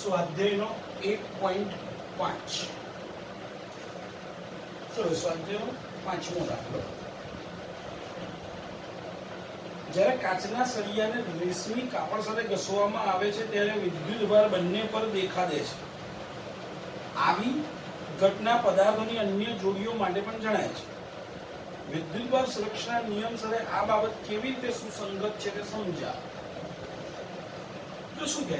સ્વાધ્યાયનો 1.5 ચલો સ્વાધ્યાયનો 5મો દાખલો. જ્યારે કાચના સળિયાને રેશમી કાપડ સાથે ઘસવામાં આવે છે ત્યારે વિદ્યુતભાર બંને પર દેખા દે છે. આવી ઘટના પદાર્થોની અન્ય જોડીઓ માટે પણ જણાય છે. વિદ્યુતભાર સુરક્ષા નિયમ સાથે આ બાબત કેવી રીતે સુસંગત છે તે સમજાવો. તો શું કહે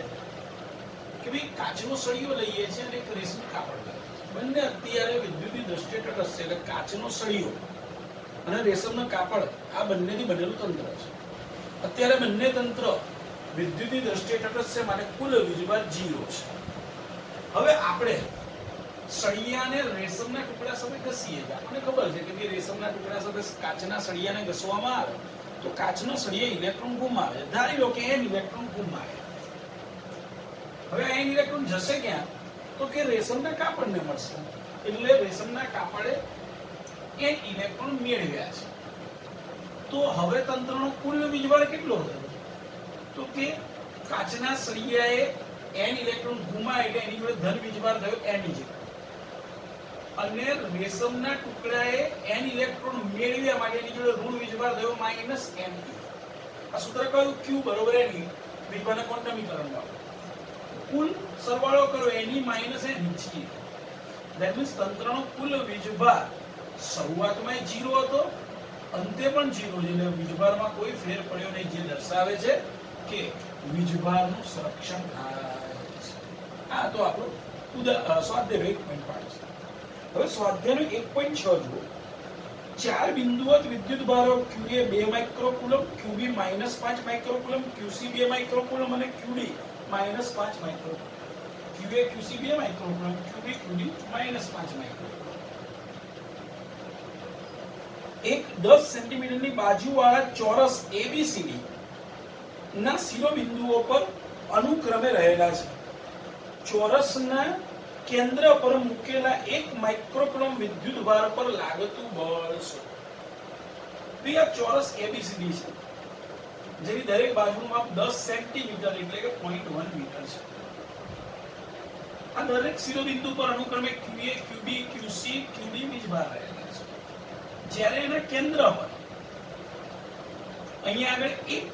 કે ભાઈ કાચનો સળિયો લઈએ છીએ અને એક રેશમી કાપડ લઈએ છીએ. બંને અત્યારે વિદ્યુતની દ્રષ્ટિએ તટસ્થ છે. એટલે કાચનો સળિયો અને રેશમનું કાપડ આ બંનેથી બનેલું તંત્ર છે. અત્યારે બંને તંત્ર વિદ્યુતની દ્રષ્ટિએ તટસ્થ છે, માટે કુલ વીજભાર 0 છે. હવે આપણે સળિયાને રેશમના ટુકડા સાથે ઘસીએ છીએ. આપણને ખબર છે કે રેશમના ટુકડા સાથે કાચના સળિયાને ઘસવામાં આવે તો કાચનો સળિયો ઇલેક્ટ્રોન ગુમાવે. ધારી લો કે n ઇલેક્ટ્રોન ગુમાવે. હવે n ઇલેક્ટ્રોન જશે ક્યાં? તો કે રેશમના કાપડને મળશે. એટલે રેશમના કાપડે n ઇલેક્ટ્રોન મેળવ્યા છે. તો હવે તંત્રનો કુલ વીજભાર કેટલો થયો? તો કે કાચના સળિયાએ n ઇલેક્ટ્રોન ગુમાવ્યા એટલે એની જોડે ધન વીજભાર થયો n જેટલો. અને રેશમના ટુકડાએ n ઇલેક્ટ્રોન મેળવ્યા માટે એની જોડે ઋણ વીજભાર થયો -n. આ સૂત્ર કયું? q બરોબર n વીજભારના ક્વોન્ટમીકરણમાં કુલ સરવાળો કરો n - n g. That means તંત્રનો કુલ વીજભાર શરૂઆતમાં 0 હતો, અંતે પણ 0 છે. એટલે વીજભારમાં કોઈ ફેર પડ્યો નહીં, જે દર્શાવે છે કે વીજભારનું સંરક્ષણ થાય છે. આ તો આપણો સ્વાધ્યાય 1.5 છે. હવે સ્વાધ્યાયનો 1.6 જુઓ. 4 બિંદુવત વિદ્યુતભારો QA 2 માઇક્રોકુલમ, QB -5 માઇક્રોકુલમ, QC 2 માઇક્રોકુલમ અને QD -5 માઇક્રોકુલમ. QA QC 2 માઇક્રોકુલમ, QB QD -5 માઇક્રોકુલમ. એક 10 સેન્ટીમીટરની બાજુવાળા ચોરસ ABCD ના શિરોબિંદુઓ પર અનુક્રમે રહેલા છે. ચોરસના કેન્દ્ર પર મૂકેલા 1 માઇક્રોકુલમ વિદ્યુતભાર પર લાગતું બળ શોધો. તો આ ચોરસ ABCD છે, જેની દરેક બાજુનું માપ 10 સેન્ટીમીટર એટલે કે 0.1 મીટર છે. આ દરેક શિરોબિંદુ પર અનુક્રમે QA, QB, QC, QD વીજભાર રહેલા છે. જ્યારે એના કેન્દ્ર પર અહીંયા આગળ 1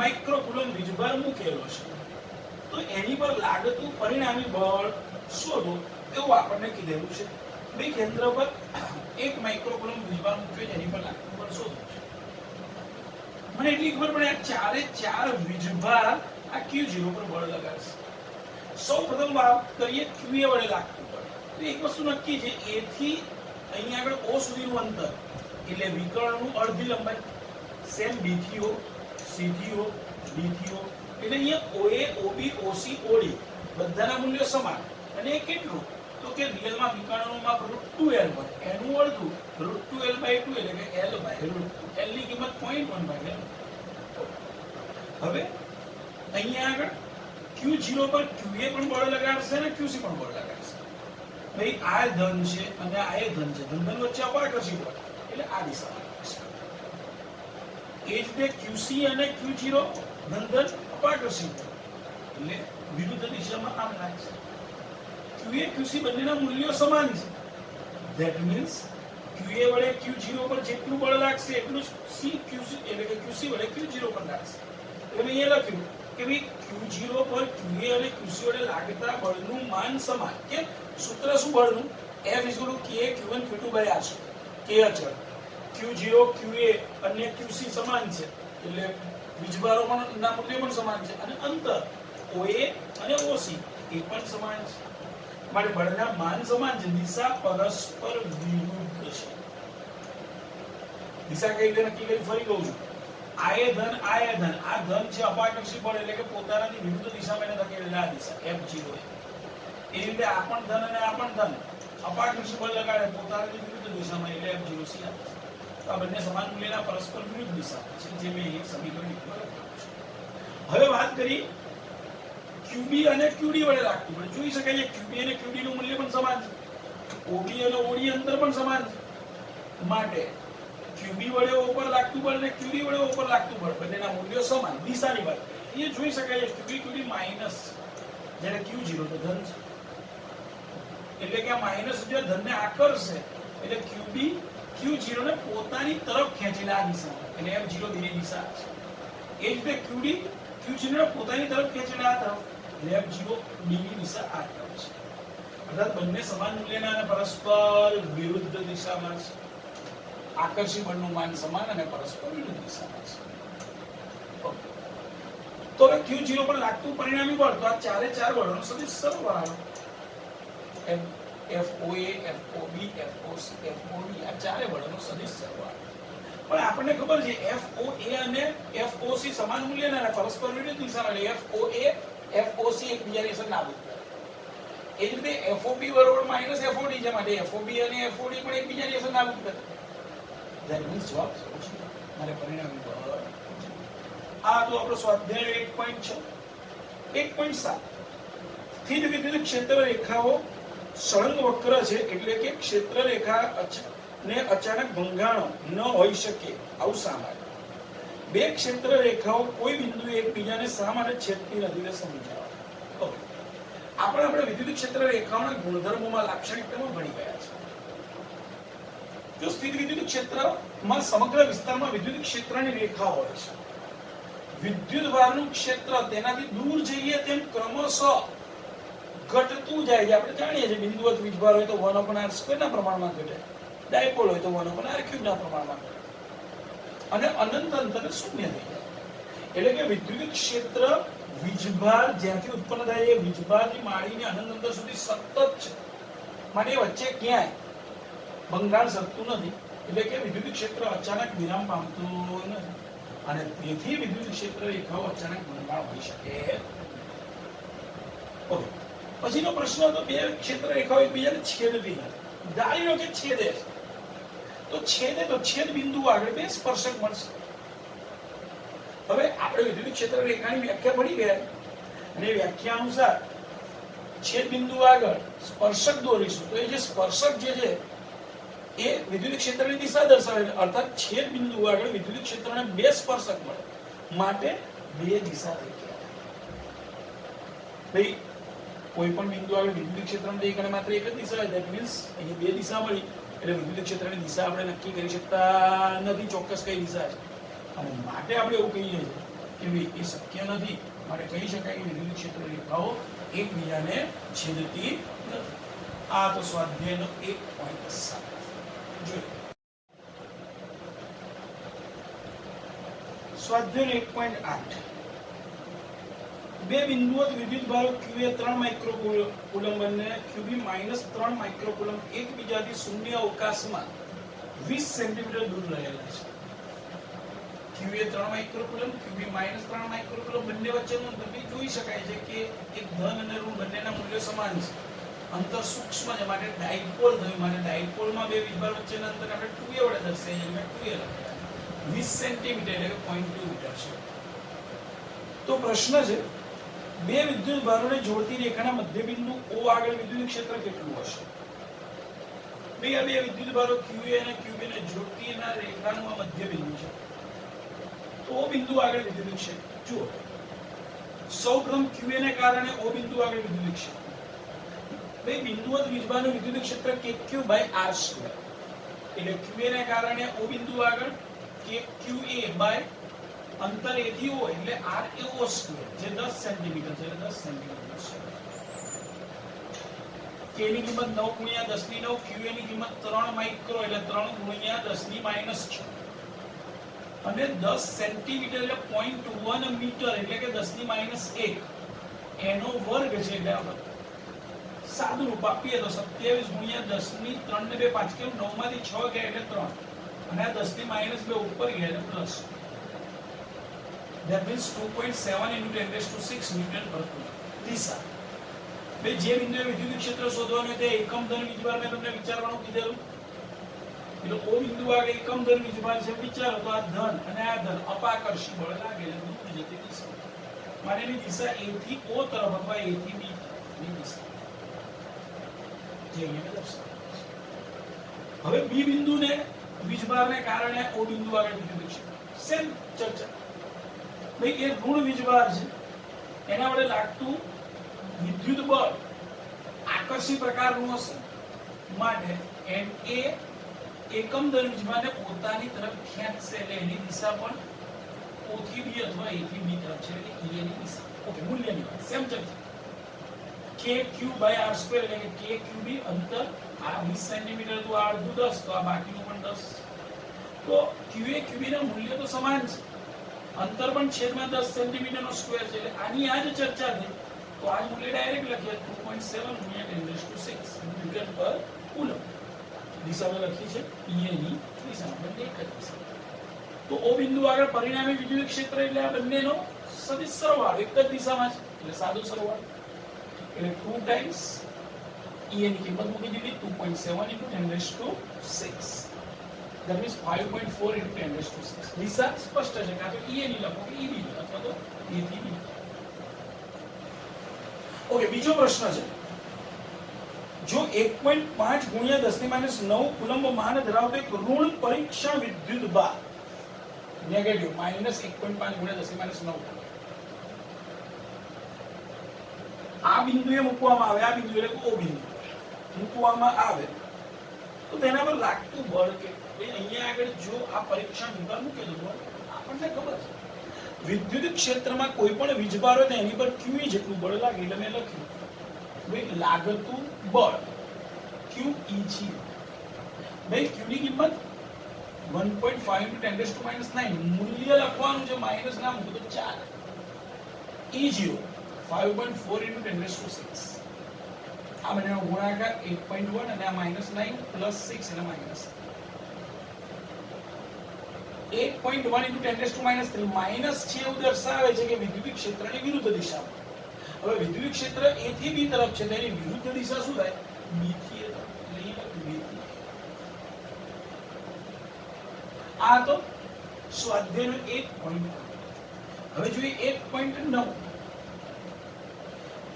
માઇક્રોકુલમ વીજભાર મૂકેલો છે, તો એની પર લાગતું પરિણામી બળ શોધો એવું આપણને કીધેલું છે. બે કેન્દ્ર પર 1 માઇક્રોકુલમ વીજભાર મૂક્યો છે, એની પર લાગતું બળ શોધો. મને એટલી ખબર પડે આ ચારે ચાર વીજભાર આ Q0 પર બળ લગાડશે. સૌપ્રથમ વાત કરીએ QA વડે લાગતું બળ. તો એક વસ્તુ નક્કી છે, A થી અહીંયા આગળ O સુધીનું અંતર એટલે વિકર્ણનું અડધી લંબાઈ. સેમ B થી O, C થી O, D થી O. એટલે અહીંયા OA, OB, OC, OD બધાના મૂલ્યો સમાન. અને એ કેટલું? તો કે રિયલમાં વિકર્ણનું માપ √2l હોય. એનું અડધું √2l/2 એટલે કે l/√2. l ની કિંમત 0.1/l. હવે અહીંયા આગળ Q0 પર QA પણ બળ લગાડશે અને QC પણ બળ લગાડશે. ભાઈ આ ધન છે અને આ એ ધન છે. ધન વચ્ચે અપાકર્ષી બળ એટલે આ દિશામાં લાગશે. એ જ રીતે QC અને Q0 ધન અપાકર્ષી બળ એટલે વિરુદ્ધ દિશામાં આમ લાગશે. QA QC બંનેના મૂલ્યો સમાન છે. ધેટ મીન્સ QA વડે Q0 પર જેટલું બળ લાગશે એટલું જ QC એટલે કે QC વડે Q0 પર લાગશે. એટલે મેં અહીંયા લખ્યું કે ભાઈ Q0 પર QA અને QC વડે લાગતા બળનું માન સમાન. કે સૂત્ર શું બળનું? F = K Q1 Q2/r. K અચળ, Q0 QA અને QC સમાન છે એટલે વીજભારોના મૂલ્યો પણ સમાન છે. અને અંતર OA અને OC એ પણ સમાન છે. માટે બળના માન સમાન છે, દિશા પરસ્પર વિરુદ્ધ છે. દિશા કઈ રીતે નક્કી કરી? ફરી કહું છું. આ એ ધન, આ એ ધન. આ ધન છે અપાકર્ષી બળ એટલે કે પોતાનાથી વિરુદ્ધ દિશામાં એને ધકેલેલા આ દિશા F0. એ રીતે આ પણ ધન અને આ પણ ધન અપાકર્ષી બળ લગાડે પોતાનાથી વિરુદ્ધ દિશામાં એટલે F0 C. આ બંને સમાન મૂલ્યના પરસ્પર વિરુદ્ધ દિશા છે, જે મેં એક સમીકરણ લખ્યું છે. હવે વાત કરી QB અને QD વડે લાગતું બળ. જોઈ શકાય છે QB અને QD નું મૂલ્ય પણ સમાન છે. OB અને OD અંતર પણ સમાન છે. માટે QB વડે O પર લાગતું બળ અને QD વડે O પર લાગતું બળ બંનેના મૂલ્યો સમાન. દિશાની વાત એ જોઈ શકાય છે QB QD માઈનસ જ્યારે Q0 તો ધન છે, એટલે કે આ માઇનસ જે ધનને આકર્ષે એટલે QB Q0 ને પોતાની તરફ ખેંચે આ દિશામાં, એટલે F0 ની દિશા છે. એ જ રીતે QD Q0 ને પોતાની તરફ ખેંચે આ તરફ, એટલે F0 B ની દિશા આ તરફ છે. અર્થાત બંને સમાન મૂલ્યના અને પરસ્પર વિરુદ્ધ દિશામાં છે. આકર્ષી બળનું માન સમાન અને પરસ્પર વિરુદ્ધ દિશામાં છે. તો હવે Q0 પર લાગતું પરિણામી બળ, તો આ ચારે ચાર બળોનો સદિશ સરવાળો FOA, FOB, FOC, FOD આ ચારે બળોનો સદિશ સરવાળો. પણ આપણને ખબર છે FOA અને FOC સમાન મૂલ્યના અને પરસ્પર વિરુદ્ધ દિશામાં, એટલે FOA FOC એકબીજાની અસર નાબૂદ કરે. એ જ રીતે FOB બરોબર માઈનસ FOD છે, માટે FOB અને FOD પણ એકબીજાની અસર નાબૂદ કરે. ધેટ મીન્સ જવાબ શું છે? મારે પરિણામી બળ. આ તો આપણો સ્વાધ્યાય 1.6. 1.7 સ્થિર વિદ્યુત ક્ષેત્ર રેખાઓ સળંગ વક્ર છે, એટલે કે ક્ષેત્ર રેખા ને અચાનક ભંગાણો ન હોઈ શકે. આવું શા માટે? બે ક્ષેત્ર રેખાઓ કોઈ બિંદુએ એકબીજાને શા માટે છેદતી નથી તે સમજાવો. આપણે વિદ્યુત ક્ષેત્ર રેખાઓના ગુણધર્મોમાં લાક્ષણિકતામાં ભણી ગયા છે. જો સ્થિર વિદ્યુત ક્ષેત્રમાં સમગ્ર વિસ્તારમાં વિદ્યુત ક્ષેત્રની રેખા હોય છે, વિદ્યુતભારનું ક્ષેત્ર તેનાથી દૂર જઈએ તેમ ક્રમશઃ ઘટતું જાય છે. આપણે જાણીએ છીએ બિંદુવત વીજભાર હોય તો 1/r² ના પ્રમાણમાં ઘટે, ડાયપોલ હોય તો 1/r³ ના પ્રમાણમાં ઘટે, અને અનંત અંતરે શૂન્ય થઈ જાય. એટલે કે વિદ્યુત ક્ષેત્ર વીજભાર જ્યાંથી ઉત્પન્ન થાય એ વીજભારથી માંડીને અનંત અંતર સુધી સતત છે, માટે વચ્ચે ક્યાંય ભંગાણ સરકતું નથી. એટલે કે વિદ્યુત ક્ષેત્ર અચાનક વિરામ પામતું નથી, અને તેથી વિદ્યુત ક્ષેત્ર રેખાઓ અચાનક ભંગાણ હોઈ શકે. ઓકે, પછીનો પ્રશ્ન હતો બે ક્ષેત્ર રેખાઓ એકબીજાને છેદતી નથી. ધારી લો કે છેદે છે, તો છેદે તો છેદ બિંદુ આગળ બે સ્પર્શક મળશે. હવે આપણે વિદ્યુત ક્ષેત્ર રેખાની વ્યાખ્યા ભણી ગયા, અને વ્યાખ્યા અનુસાર છેદ બિંદુ આગળ સ્પર્શક દોરીશું, તો એ જે સ્પર્શક જે છે એ વિદ્યુત ક્ષેત્રની દિશા દર્શાવે છે. અર્થાત છેદ બિંદુ આગળ વિદ્યુત ક્ષેત્રને બે સ્પર્શક મળે, માટે બે દિશા થઈ ગયા. ભાઈ કોઈ પણ બિંદુ આગળ વિદ્યુત ક્ષેત્રને એક અને માત્ર એક જ દિશા હોય, ધેટ મીન્સ અહીં બે દિશા મળી, એટલે વિદ્યુત ક્ષેત્રની દિશા આપણે નક્કી કરી શકતા નથી ચોક્કસ કઈ દિશા છે, અને માટે આપણે એવું કહીએ છીએ કે ભાઈ એ શક્ય નથી. માટે કહી શકાય કે વિદ્યુત ક્ષેત્ર રેખાઓ એકબીજાને છેદતી નથી. આ તો સ્વાધ્યાયનો 1.7 જોઈએ. સ્વાધ્યાય 1.8 બે બિંદુવત વિદ્યુત ભારો QA 3 માઇક્રોકુલમ અને QB -3 માઇક્રોકુલમ એકબીજાથી શૂન્ય અવકાશમાં 20 સેન્ટીમીટર દૂર રહેલા છે. QA 3 માઇક્રોકુલમ, QB -3 માઇક્રોકુલમ બંને વચ્ચેનું અંતર જોઈ શકાય છે કે એક ધન અને ઋણ બંનેના મૂલ્યો સમાન છે. અંતર સૂક્ષ્મ છે, માટે ડાયપોલ થયું. માટે ડાયપોલમાં બે વીજભાર વચ્ચેના અંતર આપણે 2a વડે દર્શાવીએ, એટલે 2a લખેલા 20 સેન્ટીમીટર એટલે 0.2 મીટર છે. તો પ્રશ્ન છે, બે વિદ્યુત ભારોને જોડતી રેખાના મધ્ય બિંદુ O આગળ વિદ્યુત ક્ષેત્ર કેટલું હશે? ભાઈ આ બે વિદ્યુત ભારો QA અને QB ને જોડતી રેખાનું આ મધ્ય બિંદુ છે, તો O બિંદુ આગળ વિદ્યુત ક્ષેત્ર જુઓ. સૌપ્રથમ QA ને કારણે O બિંદુ આગળ વિદ્યુત ક્ષેત્ર. ભાઈ બિંદુવત વીજભારનું વિદ્યુત ક્ષેત્ર KQ/r², એટલે QA ને કારણે O બિંદુ આગળ KQA/ અંતર A થી O એટલે RAO², જે 10 સેન્ટીમીટર છે, એટલે 10 સેન્ટીમીટર છે. K ની કિંમત 9 × 10⁹, QA ની કિંમત 3 માઇક્રો એટલે 3 × 10⁻⁶, અને 10 સેન્ટીમીટર એટલે 0.1 મીટર એટલે કે 10⁻1 એનો વર્ગ છે. એટલે આપણે સાદું રૂપ આપીએ તો 27 × 10⁻³ ને 2 5 કેમ 9 માંથી 6 ગયા એટલે 3, અને આ 10⁻2 ઉપર ગયા એટલે પ્લસ. That means 2.7 × 10⁶ ન્યૂટન પર કુલમ. દિશા બે જે બિંદુએ વિદ્યુત ક્ષેત્ર શોધવાનું તે એકમ ધન વીજભાર મેં તમને વિચારવાનું કીધેલું. એટલે O બિંદુ આગળ એકમ ધન વીજભાર છે, વિચારો તો આ ધન અને આ ધન અપાકર્ષી બળ લાગે એટલે દૂર જતી દિશા. માટેની દિશા A થી O તરફ અથવા A થી B તરફની દિશા જે અહીંયા દર્શાવેલ છે. હવે B બિંદુને વીજભારને કારણે O બિંદુ આગળ વિદ્યુત ક્ષેત્ર સેમ ચર્ચા. ભાઈ એ ઋણ વીજભાર છે, એના વડે લાગતું વિદ્યુત બળ આકર્ષી પ્રકારનું હશે માટે Na એકમ દર વીજભારને પોતાની તરફ ખેંચશે એટલે એની દિશા પણ O થી B અથવા A થી B તરફ છે એટલે E ની દિશા. ઓકે, મૂલ્યની વાત સેમ ચર્ચા. kq/r² એટલે કે kqb અંતર આ 20 સેન્ટીમીટર તો આ અડધું 10 તો આ બાકીનું પણ 10 તો qa qb ના મૂલ્ય તો સમાન છે, અંતર પણ છેદમાં 10 સેન્ટીમીટર નો સ્ક્વેર છે એટલે આની આ જ ચર્ચા થઈ તો આ મૂલ્ય ડાયરેક્ટ લખીએ 2.7 × 10⁶ ન્યૂટન પર કુલમ. દિશામાં લખી છે E ની દિશામાં બંને એક જ દિશા. તો O બિંદુ આગળ પરિણામી વિદ્યુત ક્ષેત્ર એટલે આ બંનેનો સદિશ સરવાળો એક જ દિશામાં છે એટલે સાદો સરવાળો એટલે 2 ટાઈમ્સ E ની કિંમત મૂકી દીધી 2.7 × 10⁶. that means 5.4 × 10⁶. દિશા સ્પષ્ટ છે કાં તો E ની લખો કે EB અથવા તો A થી B. ઓકે, બીજો પ્રશ્ન છે જો 1.5 × 10⁻9 કુલંબ માન ધરાવતો એક ઋણ પરીક્ષણ વિદ્યુત ભાર નેગેટિવ -1.5 × 10⁻9 આ બિંદુએ મૂકવામાં આવે, આ બિંદુ એટલે O બિંદુ મૂકવામાં આવે તો તેના પર લાગતું બળ કે અહીંયા આગળ જો આ પરીક્ષણ વિભાર મૂકેલું હોય આપણને ખબર છે વિદ્યુત ક્ષેત્રમાં કોઈ પણ વીજભાર હોય તો એની પર Q જેટલું બળ લાગે એટલે મેં લખ્યું ભાઈ લાગતું બળ QE છે. ભાઈ Q ની કિંમત 1.5 × 10⁻9 મૂલ્ય લખવાનું છે માઈનસ ના મૂકો તો 4 E0 5.4 × 10⁶. આ બંનેનો ગુણાકાર 8.1 અને આ -9 + 6 એટલે માઈનસ 8.1 × 10⁻3 માઈનસ છે એવું દર્શાવે છે કે વિદ્યુત ક્ષેત્રની વિરુદ્ધ દિશામાં. હવે વિદ્યુત ક્ષેત્ર A થી B તરફ છે તેની વિરુદ્ધ દિશા શું થાય B થી A તરફ. આ તો સ્વાધ્યાયનો એક પોઈન્ટ. હવે જોઈએ 1.9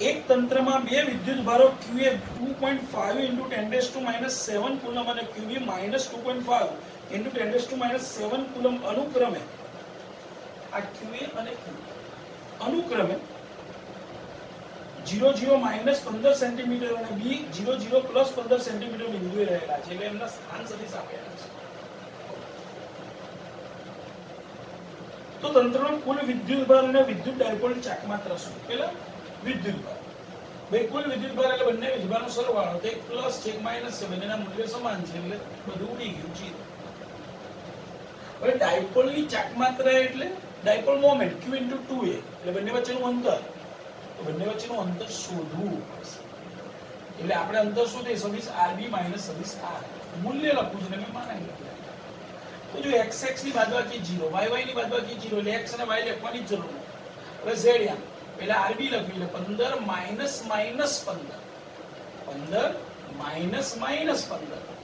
એક તંત્રમાં બે વિદ્યુત ભારો QA 2.5 × 10⁻7 કુલમ અને QB -2.5 × 10⁻7 કુલમ અનુક્રમે આ QA અને QB અનુક્રમે 0 0 -15 સેન્ટીમીટર અને B 0 0 +15 સેન્ટીમીટર બિંદુએ રહેલા છે એટલે એમના સ્થાન સદિશ આપેલા છે. તો તંત્રનો કુલ વિદ્યુત ભાર અને વિદ્યુત ડાયપોલ ચાકમાત્રા શું? પેલા વિદ્યુત ભાર. ભાઈ કુલ વિદ્યુત ભાર એટલે બંને વીજભારનો સરવાળો તો એક પ્લસ છે એક માઈનસ છે બંનેના મૂલ્ય સમાન છે એટલે બધું ઉડી ગયું છે. હવે ડાયપોલની ચાકમાત્રા એટલે ડાયપોલ મોમેન્ટ Q × 2A એટલે બંને વચ્ચેનું અંતર. તો બંને વચ્ચેનું અંતર શોધવું પડશે એટલે આપણે અંતર શું થાય સદિશ RB - સદિશ R મૂલ્ય લખવું છે મેં માનાઈ લખ્યું. તો જો x ની બાદબાકી 0 y ની બાદબાકી 0 એટલે x અને y લખવાની જરૂર નથી. હવે z યામ પહેલા RB લખી એટલે 15 - -15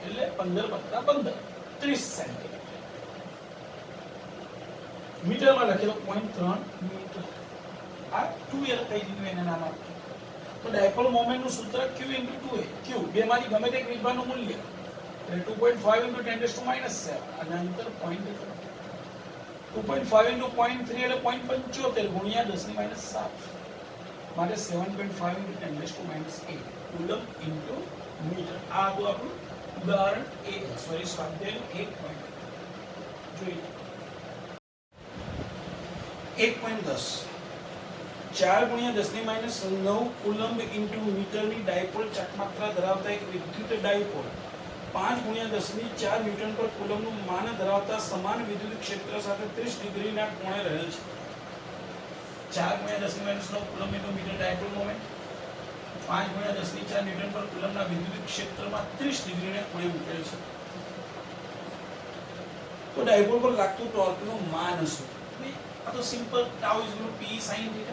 એટલે 15 + 15 30 સેન્ટીમીટર. મીટરમાં લખેલો 0.3 મીટર. આ 2a લખાઈ દીધું એના નામ આપી. તો ડાયપોલ મોમેન્ટનું સૂત્ર Q × 2a. Q બેમાંથી ગમે તે એક વીજભારનું મૂલ્ય એટલે 2.5 × 10⁻7 અને અંતર 0.2. 2.5 × 0.3 એટલે 0.75 ગુણ્યા 10⁻7 માટે 7.5 × 10⁻8 કુલમ * મીટર. આ તો આપણું ઉદાહરણ સ્વાધ્યાયનું એક પોઈન્ટ જોઈએ. 1.10 4 × 10⁻9 કુલમ * મીટરની ડાયપોલ ચાકમાત્રા ધરાવતા એક વિદ્યુત ડાયપોલ 5 × 10⁴ ન્યૂટન પર કુલમનું માન ધરાવતા સમાન વિદ્યુત ક્ષેત્ર સાથે 30 ડિગ્રીના કોણે રહેલ છે. 4 × 10⁻9 coulomb * metre dipole moment 5 × 10⁴ newton પર કુલમના વિદ્યુત ક્ષેત્રમાં 30 ડિગ્રીના કોણે મૂકેલ છે. તો ડાયપોલ પર લાગતું ટોર્કનું માન શું? આ તો simple tau = P sin θ.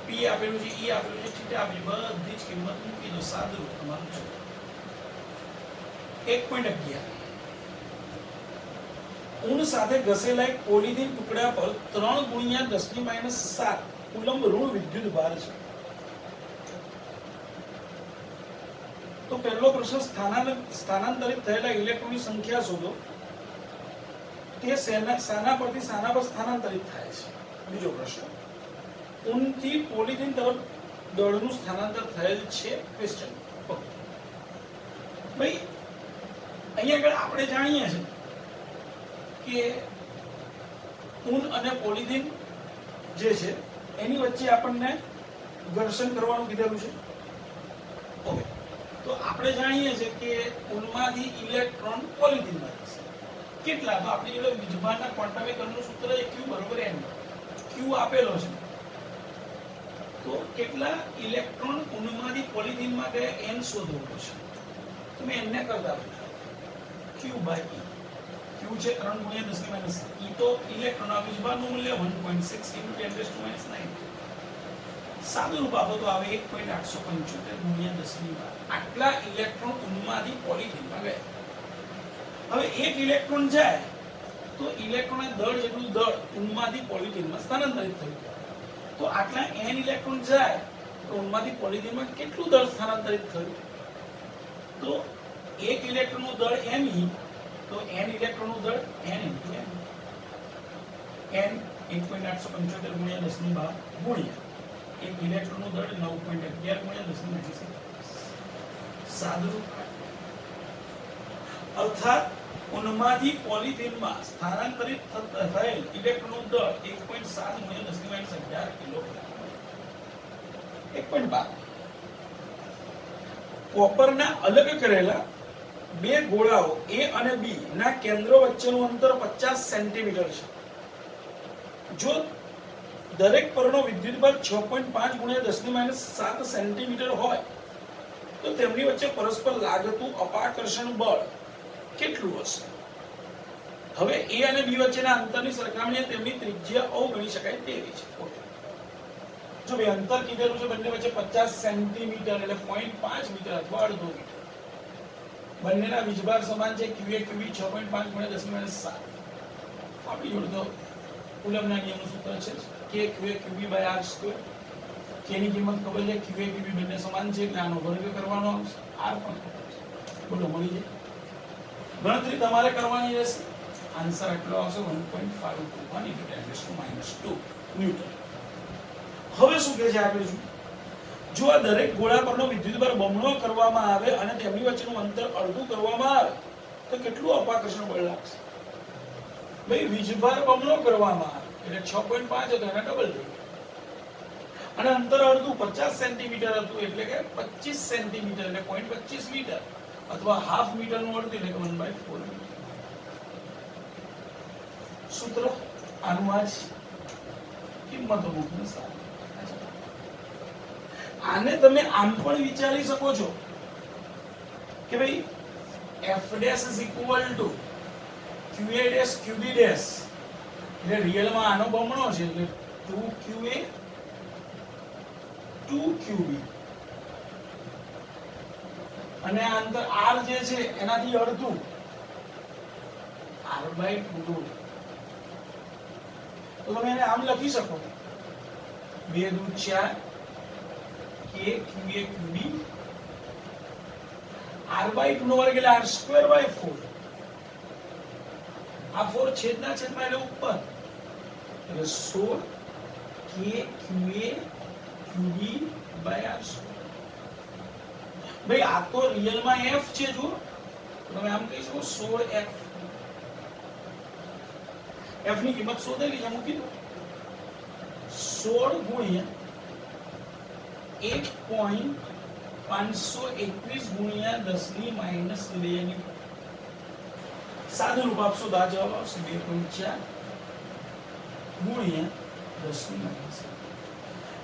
P આપેલું છે, E આપેલું છે, θ આપેલું બધી જ કિંમત મૂકી દો સાદું તમારું છે. 1.11 ઊન સાથે ઘસેલા એક પોલિથીન ટુકડા પર 3 × 10⁻7 કુલમ ઋણ વિદ્યુત ભાર છે. તો પહેલો પ્રશ્ન સ્થાનાંતરિત થયેલા ઇલેક્ટ્રોનની સંખ્યા શોધો. તે સાના પરથી સાના પર સ્થાનાંતરિત થાય છે. બીજો પ્રશ્ન ઊનથી પોલિથીન તરફ દળનું સ્થાનાંતર થયેલ છે ક્વેશ્ચન. ઓકે ભાઈ અહીંયા આગળ આપણે જાણીએ છીએ કે ઊન અને પોલિથીન જે છે એની વચ્ચે આપણને ઘર્ષણ કરવાનું કીધેલું છે. ઓકે તો આપણે જાણીએ છીએ કે ઊનમાંથી ઇલેક્ટ્રોન પોલિથીનમાં જશે. કેટલા? તો આપણી જોડે વીજભારના ક્વોન્ટમીકરણનું સૂત્ર છે Q બરોબર n. Q આપેલો છે. તો કેટલા ઇલેક્ટ્રોન ઊનમાંથી પોલિથીનમાં ગયા n શોધવું છે. તો મેં n ને કરતા Q બાય E. Q છે 3 ગુણ્યા 10 ની માઈનસ E તો ઇલેક્ટ્રોન આ વીજભારનું મૂલ્ય 1.6 × 10⁻⁹. સાદું રૂપ આપો તો આવે 1.875 ગુણ્યા 10 ની 12. આટલા ઇલેક્ટ્રોન ઊનમાંથી પોલિથીનમાં ગયા. હવે એક ઇલેક્ટ્રોન જાય તો ઇલેક્ટ્રોનના દળ જેટલું દળ ઊનમાંથી પોલિથીનમાં સ્થાનાંતરિત થઈ જાય. તો આટલા n ઇલેક્ટ્રોન જાય તો ઊનમાંથી પોલિથીનમાં કેટલું દળ સ્થાનાંતરિત થયું? તો એક ઇલેક્ટ્રોનનું દળ m e તો n ઇલેક્ટ્રોનનું દળ n × m. n 1.875 ગુણ્યા 10 ની 12 ગુણ્યા એક ઇલેક્ટ્રોનનું દળ 9.11 ગુણ્યા 10 ની 87. સાદું અર્થાત ઊનમાંથી પોલિથીનમાં સ્થાનાંતરિત થયેલ ઇલેક્ટ્રોનનું દળ 1.7 ગુણ્યા 10 ની માઈનસ 11 કિલોગ્રામ. 1.12. કોપરના અલગ કરેલા બે ગોળાઓ A અને B ના કેન્દ્રો વચ્ચેનું અંતર 50 સેન્ટીમીટર છે. જો દરેક પરનો વિદ્યુતભાર 6.5 ગુણ્યા 10 ની માઈનસ 7 સેન્ટીમીટર હોય તો તેમની વચ્ચે પરસ્પર લાગતું અપાકર્ષણ બળ કેટલું હશે? હવે A અને B વચ્ચેના અંતરની સરખામણીએ તેમની ત્રિજ્યા અવગણી શકાય તેવી છે. જો બે અંતર કીધેલું છે બંને વચ્ચે 50 સેન્ટીમીટર એટલે 0.5 મીટર અથવા અડધો મીટર. બંનેના વીજભાર સમાન છે. QA QB 6.5 ગુણ્યા 10 ની માઈનસ 7. આપણી જોડે તો કુલમ્બના નિયમનું સૂત્ર છે કે QA QB / r². K ની કિંમત ખબર છે. QA QB બંને સમાન છે એટલે આનો વર્ગ કરવાનો આવશે. r પણ બોલો મળી જાય. ગણતરી તમારે કરવાની રહેશે. આન્સર એટલો આવશે 1.521 × 10⁻² ન્યૂટન. હવે શું કહે છે આગળ? જો આ દરેક ગોળા પરનો વિદ્યુતભાર બમણો કરવામાં આવે અને તેમની વચ્ચેનું અંતર અડધું કરવામાં આવે તો કેટલું અપાકર્ષણ બળ લાગશે? ભાઈ વીજભાર બમણો કરવામાં આવે એટલે 6.5 હતો એના ડબલ થઈ ગયો અને અંતર અડધું 50 સેન્ટીમીટર હતું એટલે કે 25 સેન્ટીમીટર એટલે 0.25 મીટર અથવા હાફ મીટરનું અડધું એટલે કે 1/4 મીટર. સૂત્ર આનું આ છે. કિંમતો મૂકીને સારું. આને તમે આમ પણ વિચારી શકો છો કે ભાઈ f' = qa' qb' એટલે રિયલમાં આનો બમણો છે એટલે 2qa 2qb અને આ અંતર r જે છે એનાથી અડધું r/2. તો તમે એને આમ લખી શકો 2 × 4 k QA QB r/2 નો વર્ગ એટલે r²/4. આ 4 છેદના છેદમાં એટલે ઉપર એટલે 16 k QA QB / r². ભાઈ આ તો રિયલમાં f છે. જો તમે આમ કહી શકો 16f. f ની કિંમત શોધેલી છે મૂકી દો. 16 ગુણ્યા 1.521 ગુણ્યા 10 ની માઈનસ 2 ની. સાદું રૂપ આપશો તો આ જવાબ આવશે 2.4 ગુણ્યા 10 ની માઈનસ.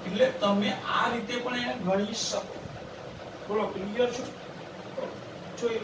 એટલે તમે આ રીતે પણ એને ગણી શકો. બોલો ક્લિયર છો? જોઈએ